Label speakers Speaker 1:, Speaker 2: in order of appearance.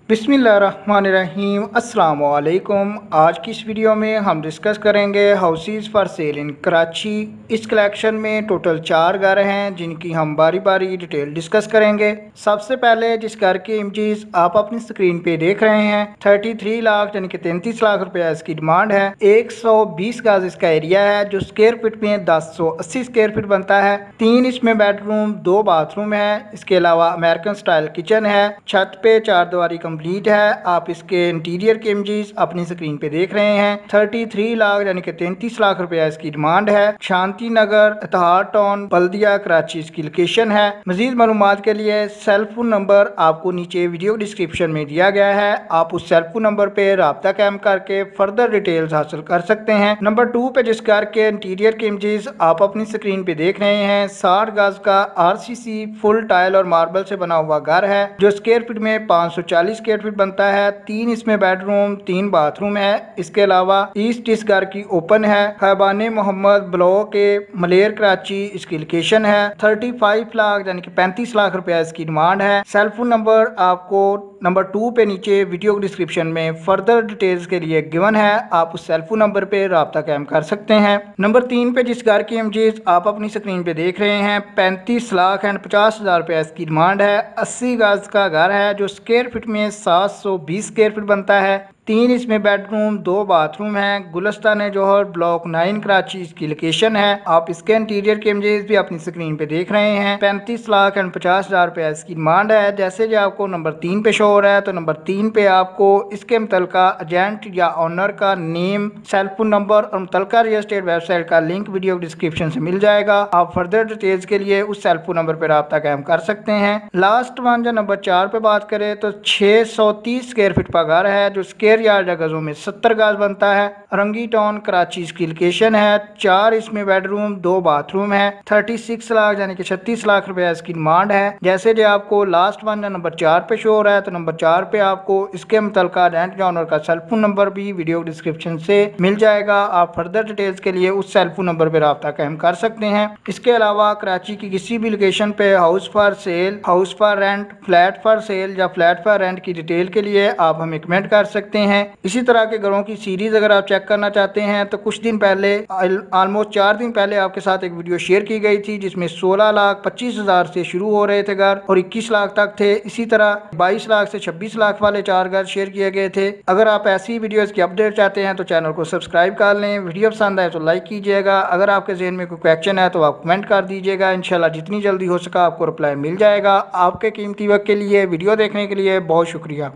Speaker 1: बिस्मिल्लाहिर्रहमानिर्रहीम अस्सलाम वालेकुम। आज की इस वीडियो में हम डिस्कस करेंगे हाउसेस फॉर सेल इन कराची। इस कलेक्शन में टोटल 4 घर हैं जिनकी हम बारी बारी डिटेल डिस्कस करेंगे। सबसे पहले जिस घर की इमेजेस आप अपनी स्क्रीन पे देख रहे हैं 33 लाख यानी कि 33 लाख रुपया इसकी डिमांड है। 120 गज इसका एरिया है जो स्क्वायर फीट में 1080 स्क्वायर फीट बनता है। 3 इसमें बेडरूम 2 बाथरूम है। इसके अलावा अमेरिकन स्टाइल किचन है। छत पे 4 दीवारी कंप्लीट है। आप इसके इंटीरियर के इमेजेस अपनी स्क्रीन पे देख रहे हैं। 33 लाख यानी कि 33 लाख रुपया इसकी डिमांड है। शांति नगर इत्तेहाद टाउन बल्दिया कराची इसकी लोकेशन है। मजीद मालूमात के लिए सेल फोन नंबर आपको नीचे वीडियो डिस्क्रिप्शन में दिया गया है। आप उस सेल फोन नंबर पे राब्ता कायम करके फर्दर डिटेल्स हासिल कर सकते हैं। नंबर 2 पे जिस घर के इंटीरियर के इमेजेस आप अपनी स्क्रीन पे देख रहे हैं 60 गज का आरसीसी फुल टाइल और मार्बल से बना हुआ घर है जो स्क्वायर फीट में 540 स्क्वायर फीट बनता है। 3 इसमें बेडरूम 3 बाथरूम है। इसके अलावा ईस्ट इस घर की ओपन है। खैबाने मोहम्मद ब्लॉक के मलेर कराची इसकी लोकेशन है। 35 लाख यानी कि 35 लाख रुपया इसकी डिमांड है। सेल फोन नंबर आपको नंबर 2 पे नीचे वीडियो डिस्क्रिप्शन में फर्दर डिटेल्स के लिए गिवन है। आप उस सेल फोन नंबर पे राब्ता कायम कर सकते हैं। नंबर 3 पे जिस घर की इमेजेस आप अपनी स्क्रीन पे देख रहे हैं 35 लाख एंड 50 हजार रुपया इसकी डिमांड है। 80 गज का घर है जो स्क्वायर फीट में 720 स्क्वायर फीट बनता है। 3 इसमें बेडरूम 2 बाथरूम है। गुलस्तान जौहर ब्लॉक 9 कराची इसकी लोकेशन है। आप इसके इंटीरियर के इमेजेस भी अपनी स्क्रीन पे देख रहे हैं। 35 लाख एंड 50 हजार रुपया इसकी डिमांड है। जैसे जो आपको नंबर 3 पे शो हो रहा है तो नंबर 3 पे आपको इसके मुतलका एजेंट या ऑनर का नेम सेल फोन नंबर और मुतलका रियल एस्टेट वेबसाइट का लिंक वीडियो डिस्क्रिप्शन से मिल जाएगा। आप फर्दर डिटेल्स के लिए उस सेल फोन नंबर पर राब्ता कायम कर सकते हैं। लास्ट वन जो नंबर 4 पे बात करें तो 630 स्क्वायर फीट का घर है जो स्क्वायर यार्ड गजों में 70 गज बनता है। रंगी टाउन कराची इसकी लोकेशन है। 4 इसमें बेडरूम 2 बाथरूम है। 36 लाख यानी कि 36 लाख रुपया इसकी डिमांड है। जैसे जो आपको लास्ट वन नंबर 4 पे शो हो रहा है तो नंबर 4 पे आपको इसके मुतलका रेंट ऑनर का सेल फोन नंबर भी वीडियो डिस्क्रिप्शन से मिल जाएगा। आप फर्दर डिटेल्स के लिए उस सेल फोन नंबर पर राब्ता कायम कर सकते हैं। इसके अलावा कराची की किसी भी लोकेशन पे house for sale, house for rent, flat for sale या फ्लैट फॉर रेंट की डिटेल के लिए आप हमें कमेंट कर सकते हैं। इसी तरह के घरों की सीरीज अगर आप चेक करना चाहते हैं तो कुछ दिन पहले ऑलमोस्ट 4 दिन पहले आपके साथ एक वीडियो शेयर की गई थी जिसमें 16 लाख 25 हजार से शुरू हो रहे थे घर और 21 लाख तक थे। इसी तरह 22 लाख से 26 लाख वाले 4 घर शेयर किए गए थे। अगर आप ऐसी वीडियोस की अपडेट चाहते हैं तो चैनल को सब्सक्राइब कर लें। वीडियो पसंद आए तो लाइक कीजिएगा। अगर आपके जहन में कोई क्वेश्चन है तो आप कमेंट कर दीजिएगा। इंशाल्लाह जितनी जल्दी हो सका आपको रिप्लाई मिल जाएगा। आपके कीमती वक्त के लिए वीडियो देखने के लिए बहुत शुक्रिया।